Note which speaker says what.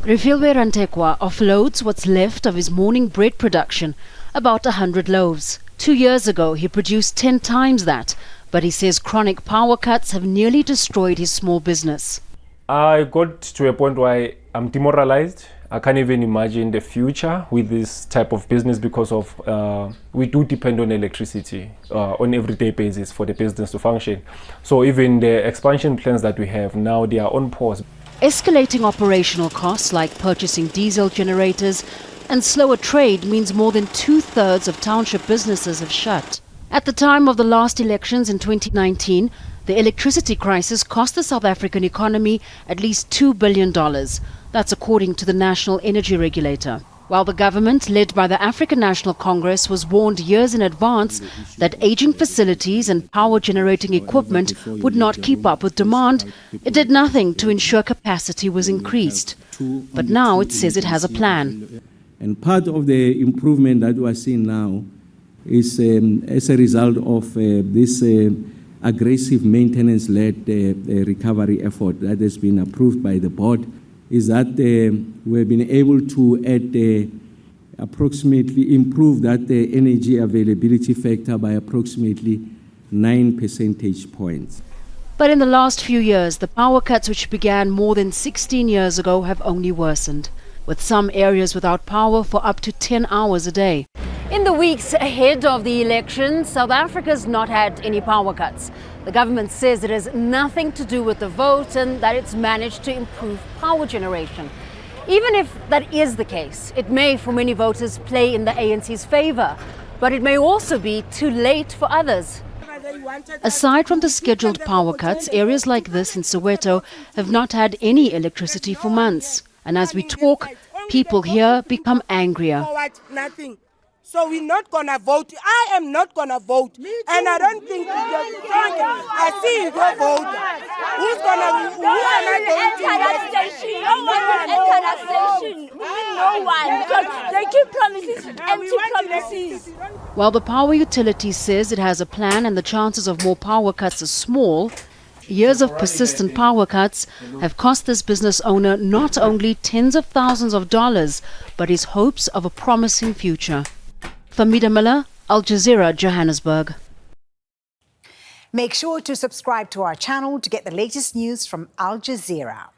Speaker 1: Refilwe Rantekwa offloads what's left of his morning bread production, about 100 loaves. 2 years ago, he produced 10 times that, but he says chronic power cuts have nearly destroyed his small business.
Speaker 2: I got to a point where I'm demoralized. I can't even imagine the future with this type of business because of we do depend on electricity on everyday basis for the business to function. So even the expansion plans that we have now, they are on pause.
Speaker 1: Escalating operational costs like purchasing diesel generators and slower trade means more than 2/3 of township businesses have shut. At the time of the last elections in 2019, the electricity crisis cost the South African economy at least $2 billion. That's according to the National Energy Regulator. While the government, led by the African National Congress, was warned years in advance that aging facilities and power generating equipment would not keep up with demand, it did nothing to ensure capacity was increased. But now it says it has a plan.
Speaker 3: And part of the improvement that we are seeing now is as a result of this aggressive maintenance-led recovery effort that has been approved by the board, is that we've been able to approximately improve that energy availability factor by approximately 9 percentage points.
Speaker 1: But in the last few years, the power cuts which began more than 16 years ago have only worsened, with some areas without power for up to 10 hours a day. In the weeks ahead of the elections, South Africa's not had any power cuts. The government says it has nothing to do with the vote and that it's managed to improve power generation. Even if that is the case, it may for many voters play in the ANC's favour, but it may also be too late for others. Aside from the scheduled power cuts, areas like this in Soweto have not had any electricity for months. And as we talk, people here become angrier.
Speaker 4: So we're not going to vote. I am not going to vote. And I don't think I see you go vote. Who's going to, who am I going to?
Speaker 5: No one, because they keep promises, empty promises.
Speaker 1: While the power utility says it has a plan and the chances of more power cuts are small, years of persistent power cuts have cost this business owner not only tens of thousands of dollars, but his hopes of a promising future. Fahmida, Al Jazeera, Johannesburg.
Speaker 6: Make sure to subscribe to our channel to get the latest news from Al Jazeera.